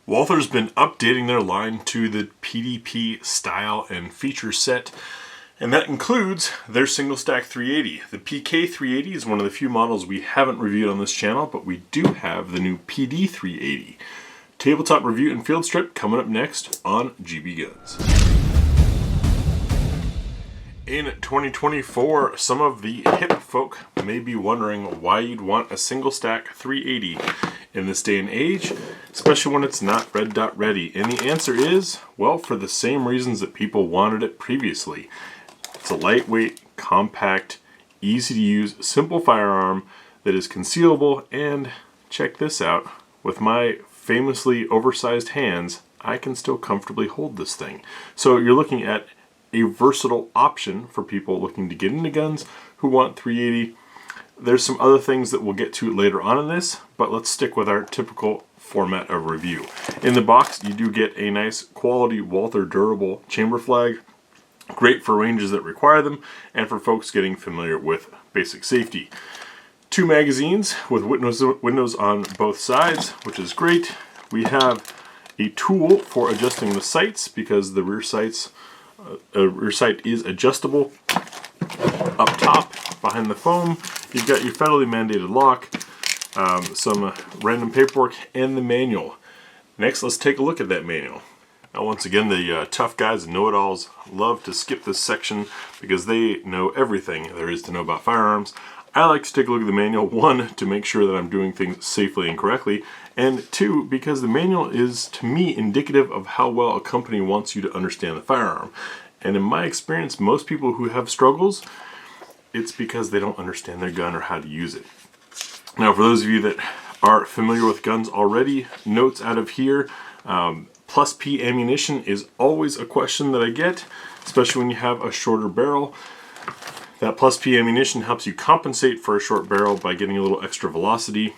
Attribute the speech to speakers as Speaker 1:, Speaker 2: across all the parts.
Speaker 1: Walther's been updating their line to the PDP style and feature set, and that includes their single stack 380. The PK380 is one of the few models we haven't reviewed on this channel, but we do have the new PD380. Tabletop review and field strip coming up next on GBGuns. In 2024, some of the hip folk may be wondering why you'd want a single stack 380 in this day and age, especially when it's not red dot ready. And the answer is, well, for the same reasons that people wanted it previously. It's a lightweight, compact, easy to use, simple firearm that is concealable, and check this out, with my famously oversized hands, I can still comfortably hold this thing. So you're looking at a versatile option for people looking to get into guns who want 380. There's some other things that we'll get to later on in this, but let's stick with our typical format of review. In the box, you do get a nice quality Walther durable chamber flag, great for ranges that require them, and for folks getting familiar with basic safety. 2 magazines with windows on both sides, which is great. We have a tool for adjusting the sights because the rear sight is adjustable. Up top, behind the foam, you've got your federally mandated lock, some random paperwork, and the manual. Next, let's take a look at that manual. Now, once again, the tough guys and know-it-alls love to skip this section because they know everything there is to know about firearms. I like to take a look at the manual, 1, to make sure that I'm doing things safely and correctly, and 2, because the manual is, to me, indicative of how well a company wants you to understand the firearm. And in my experience, most people who have struggles, it's because they don't understand their gun or how to use it. Now, for those of you that are familiar with guns already, notes out of here, plus P ammunition is always a question that I get, especially when you have a shorter barrel. That plus P ammunition helps you compensate for a short barrel by getting a little extra velocity.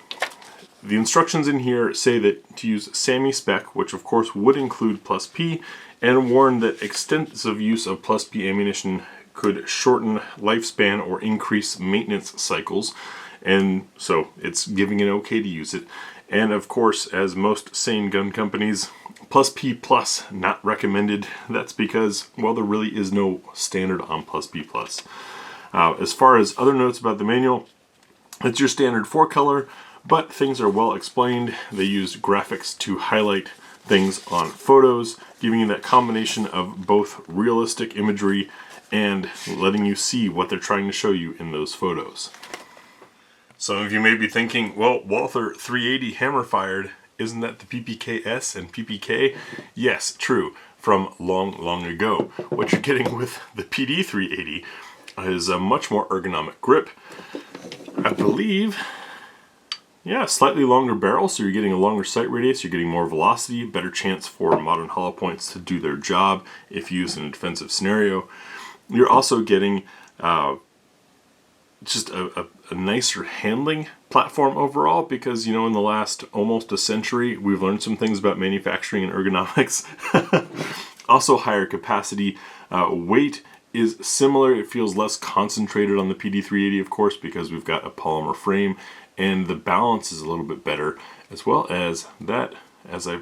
Speaker 1: The instructions in here say that to use SAMI spec, which of course would include plus P, and warn that extensive use of plus P ammunition could shorten lifespan or increase maintenance cycles, and so it's giving it okay to use it. And of course, as most sane gun companies, plus P plus not recommended. That's because, well, there really is no standard on plus P plus. As far as other notes about the manual, it's your standard 4-color, but things are well explained. They use graphics to highlight things on photos, giving you that combination of both realistic imagery and letting you see what they're trying to show you in those photos. Some of you may be thinking, well, Walther 380 hammer fired, isn't that the PPKS and PPK? Yes, true, from long ago. What you're getting with the PD380 is a much more ergonomic grip. I believe, yeah, slightly longer barrel, so you're getting a longer sight radius, you're getting more velocity, better chance for modern hollow points to do their job if used in a defensive scenario. You're also getting just a nicer handling platform overall because, you know, in the last almost a century, we've learned some things about manufacturing and ergonomics. Also higher capacity. Weight is similar. It feels less concentrated on the PD380, of course, because we've got a polymer frame, and the balance is a little bit better, as well as that, as I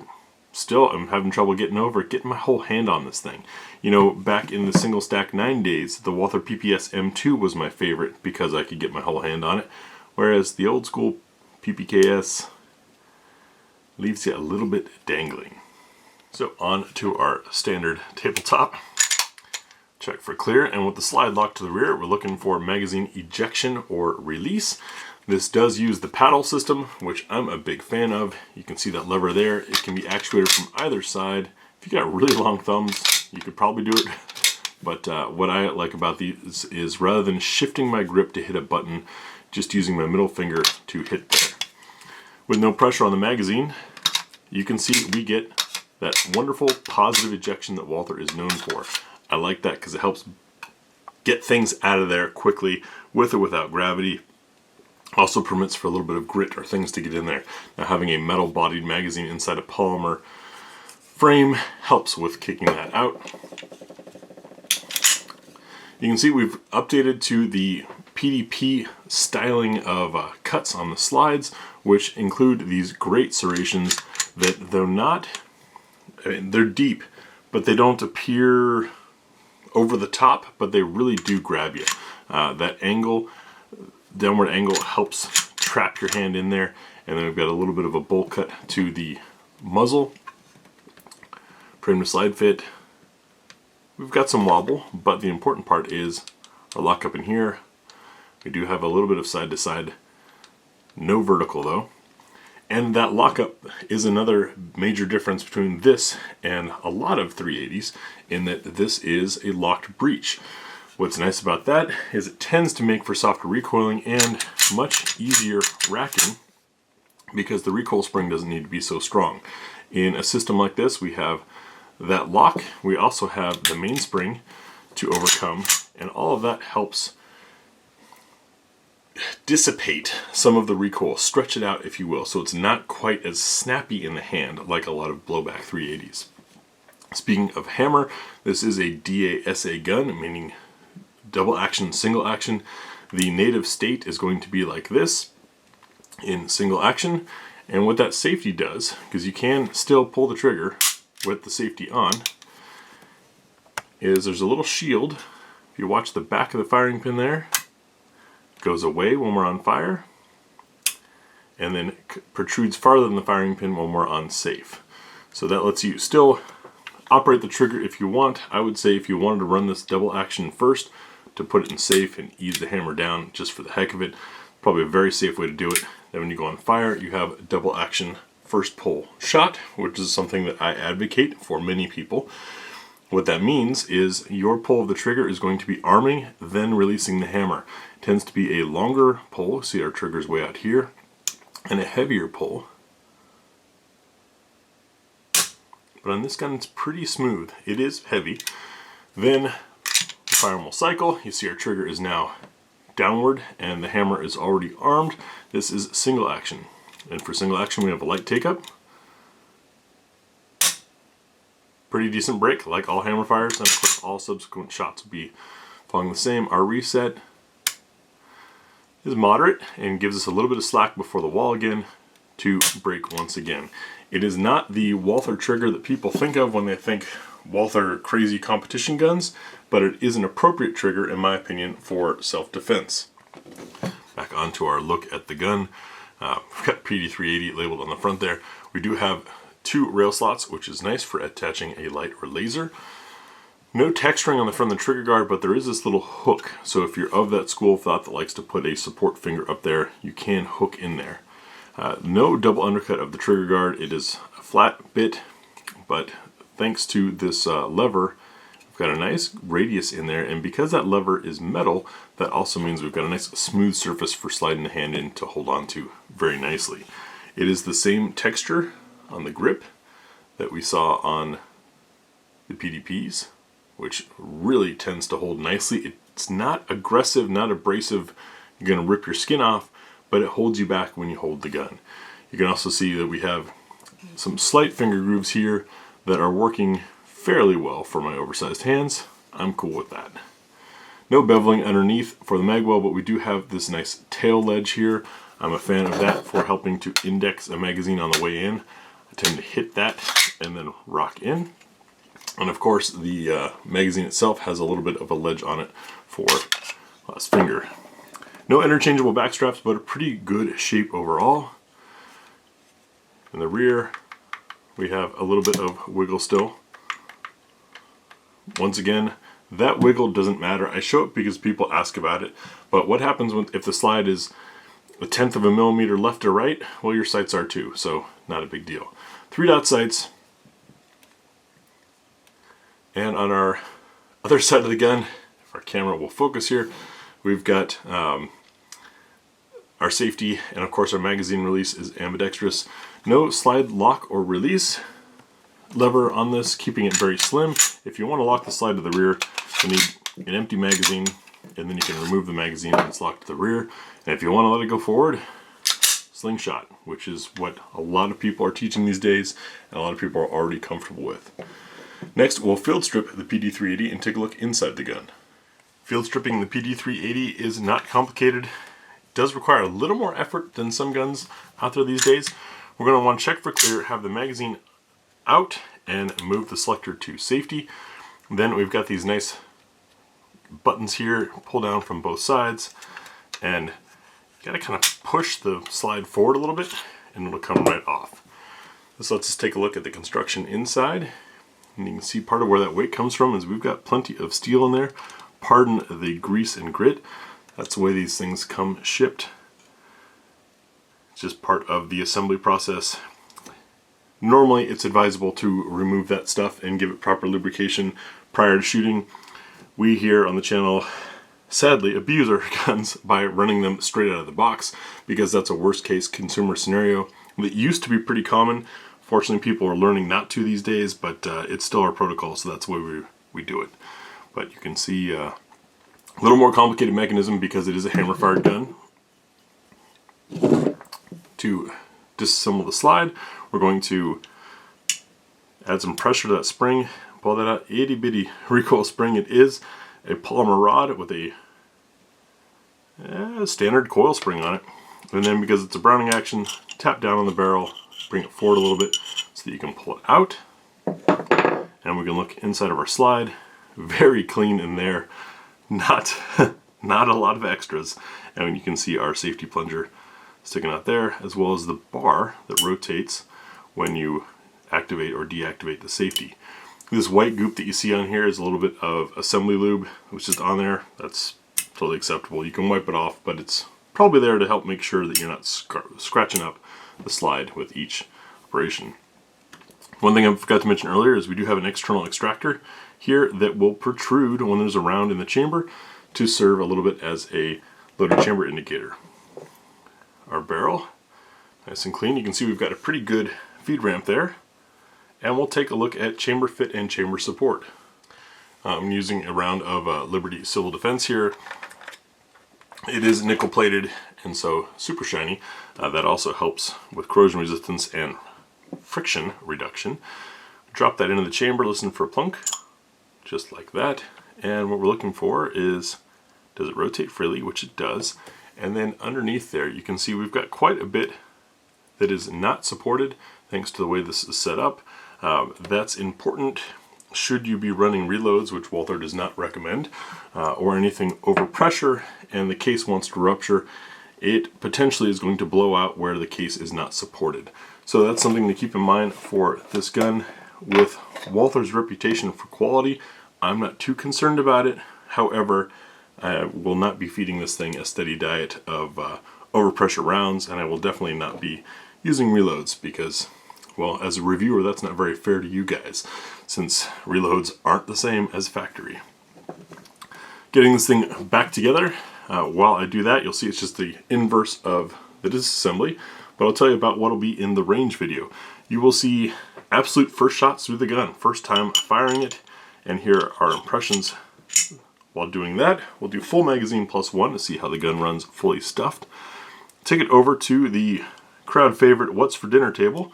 Speaker 1: still am having trouble getting my whole hand on this thing. You know, back in the single stack 9 days, the Walther PPS M2 was my favorite because I could get my whole hand on it, whereas the old school PPKS leaves you a little bit dangling. So on to our standard tabletop. Check for clear, and with the slide lock to the rear, we're looking for magazine ejection or release. This does use the paddle system, which I'm a big fan of. You can see that lever there. It can be actuated from either side. If you got really long thumbs, you could probably do it. But what I like about these is rather than shifting my grip to hit a button, just using my middle finger to hit there. With no pressure on the magazine, you can see we get that wonderful positive ejection that Walther is known for. I like that because it helps get things out of there quickly with or without gravity. Also permits for a little bit of grit or things to get in there. Now, having a metal bodied magazine inside a polymer frame helps with kicking that out. You can see we've updated to the PDP styling of cuts on the slides, which include these great serrations that though not, I mean, they're deep, but they don't appear over the top, but they really do grab you. That angle, downward angle, helps trap your hand in there. And then we've got a little bit of a bowl cut to the muzzle. Frame to slide fit. We've got some wobble, but the important part is our lockup in here. We do have a little bit of side to side, no vertical though. And that lockup is another major difference between this and a lot of 380s in that this is a locked breech. What's nice about that is it tends to make for softer recoiling and much easier racking because the recoil spring doesn't need to be so strong. In a system like this, we have that lock. We also have the mainspring to overcome, and all of that helps dissipate some of the recoil, stretch it out if you will, so it's not quite as snappy in the hand like a lot of blowback 380s. Speaking of hammer, this is a DASA gun, meaning double action, single action. The native state is going to be like this in single action, and what that safety does, because you can still pull the trigger with the safety on, is there's a little shield. If you watch the back of the firing pin there, it goes away when we're on fire, and then it protrudes farther than the firing pin when we're on safe. So that lets you still operate the trigger if you want. I would say if you wanted to run this double action first to put it in safe and ease the hammer down just for the heck of it, probably a very safe way to do it. Then when you go on fire, you have double action first pull shot, which is something that I advocate for many people. What that means is your pull of the trigger is going to be arming, then releasing the hammer. It tends to be a longer pull, see our trigger's way out here, and a heavier pull. But on this gun it's pretty smooth. It is heavy. Then the firearm will cycle. You see our trigger is now downward and the hammer is already armed. This is single action. And for single action we have a light take up. Pretty decent break, like all hammer fires, and of course all subsequent shots will be following the same. Our reset is moderate and gives us a little bit of slack before the wall again to break once again. It is not the Walther trigger that people think of when they think Walther crazy competition guns, but it is an appropriate trigger in my opinion for self-defense. Back onto our look at the gun. We've got PD380 labeled on the front there. We do have 2 rail slots, which is nice for attaching a light or laser. No texturing on the front of the trigger guard, but there is this little hook. So if you're of that school of thought that likes to put a support finger up there, you can hook in there. No double undercut of the trigger guard. It is a flat bit, but thanks to this lever, we've got a nice radius in there, and because that lever is metal, that also means we've got a nice smooth surface for sliding the hand in to hold on to very nicely. It is the same texture on the grip that we saw on the PDPs, which really tends to hold nicely. It's not aggressive, not abrasive, you're going to rip your skin off, but it holds you back when you hold the gun. You can also see that we have some slight finger grooves here that are working fairly well for my oversized hands. I'm cool with that. No beveling underneath for the magwell, but we do have this nice tail ledge here. I'm a fan of that for helping to index a magazine on the way in. I tend to hit that and then rock in. And of course the magazine itself has a little bit of a ledge on it for last finger. No interchangeable back straps, but a pretty good shape overall. In the rear we have a little bit of wiggle still. Once again, that wiggle doesn't matter. I show it because people ask about it, but what happens if the slide is 1/10 of a millimeter left or right? Well, your sights are too, so not a big deal. 3-dot sights. And on our other side of the gun, if our camera will focus here, we've got our safety, and of course our magazine release is ambidextrous. No slide lock or release lever on this, keeping it very slim. If you want to lock the slide to the rear, you need an empty magazine, and then you can remove the magazine and it's locked to the rear. And if you want to let it go forward, slingshot, which is what a lot of people are teaching these days, and a lot of people are already comfortable with. Next, we'll field strip the PD380 and take a look inside the gun. Field stripping the PD380 is not complicated. It does require a little more effort than some guns out there these days. We're going to want to check for clear, have the magazine out, and move the selector to safety. Then we've got these nice buttons here, pull down from both sides, and you got to kind of push the slide forward a little bit and it'll come right off. This lets us take a look at the construction inside, and you can see part of where that weight comes from is we've got plenty of steel in there. Pardon the grease and grit. That's the way these things come shipped. It's just part of the assembly process. Normally it's advisable to remove that stuff and give it proper lubrication prior to shooting. We here on the channel sadly abuse our guns by running them straight out of the box because that's a worst case consumer scenario that used to be pretty common. Fortunately, people are learning not to these days, but it's still our protocol, so that's the way we do it. But you can see a little more complicated mechanism because it is a hammer-fired gun. To disassemble the slide, we're going to add some pressure to that spring, pull that out. Itty bitty recoil spring. It is a polymer rod with a standard coil spring on it. And then because it's a Browning action, tap down on the barrel, bring it forward a little bit so that you can pull it out. And we can look inside of our slide. Very clean in there. Not a lot of extras. And you can see our safety plunger sticking out there, as well as the bar that rotates when you activate or deactivate the safety. This white goop that you see on here is a little bit of assembly lube, which is on there. That's totally acceptable. You can wipe it off, but it's probably there to help make sure that you're not scratching up the slide with each operation. One thing I forgot to mention earlier is we do have an external extractor here that will protrude when there's a round in the chamber to serve a little bit as a loaded chamber indicator. Our barrel, nice and clean. You can see we've got a pretty good feed ramp there. And we'll take a look at chamber fit and chamber support. I'm using a round of Liberty Civil Defense here. It is nickel plated and so super shiny. That also helps with corrosion resistance and friction reduction. Drop that into the chamber, listen for a plunk, just like that. And what we're looking for is, does it rotate freely, which it does. And then underneath there, you can see we've got quite a bit that is not supported thanks to the way this is set up. That's important should you be running reloads, which Walther does not recommend, or anything over pressure and the case wants to rupture. It potentially is going to blow out where the case is not supported. So that's something to keep in mind for this gun. With Walther's reputation for quality, I'm not too concerned about it. However, I will not be feeding this thing a steady diet of overpressure rounds, and I will definitely not be using reloads because, well, as a reviewer, that's not very fair to you guys, since reloads aren't the same as factory. Getting this thing back together, while I do that, you'll see it's just the inverse of the disassembly, but I'll tell you about what will be in the range video. You will see absolute first shots through the gun, first time firing it, and here are impressions. While doing that, we'll do full magazine +1 to see how the gun runs fully stuffed. Take it over to the crowd favorite What's for Dinner table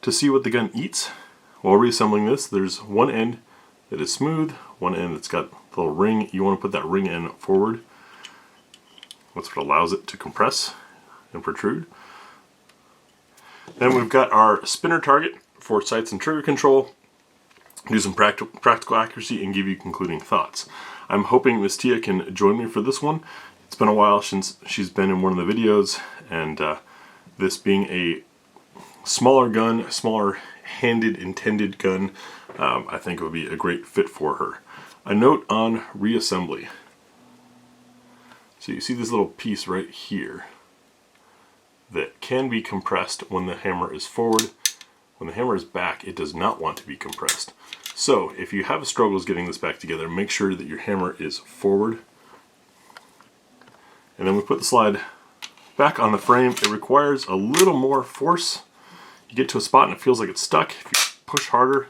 Speaker 1: to see what the gun eats. While reassembling this, there's one end that is smooth, one end that's got the little ring. You want to put that ring end forward. That's what allows it to compress and protrude. Then we've got our spinner target for sights and trigger control. Do some practical accuracy and give you concluding thoughts. I'm hoping Miss Tia can join me for this one. It's been a while since she's been in one of the videos, and this being a smaller gun, smaller handed intended gun, I think it would be a great fit for her. A note on reassembly. So you see this little piece right here that can be compressed when the hammer is forward. When the hammer is back, it does not want to be compressed. So if you have struggles getting this back together, make sure that your hammer is forward. And then we put the slide back on the frame. It requires a little more force. You get to a spot and it feels like it's stuck. If you push harder,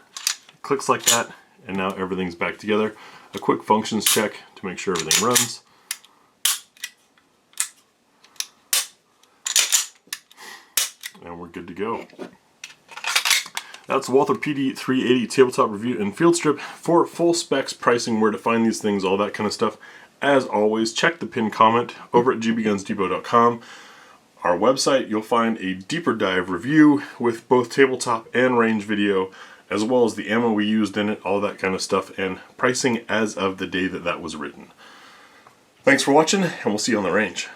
Speaker 1: it clicks like that, and now everything's back together. A quick functions check to make sure everything runs. And we're good to go. That's Walther PD380 Tabletop Review and Field Strip. For full specs, pricing, where to find these things, all that kind of stuff, as always, check the pinned comment over at GBGunsDepot.com. our website, you'll find a deeper dive review with both tabletop and range video, as well as the ammo we used in it, all that kind of stuff, and pricing as of the day that that was written. Thanks for watching, and we'll see you on the range.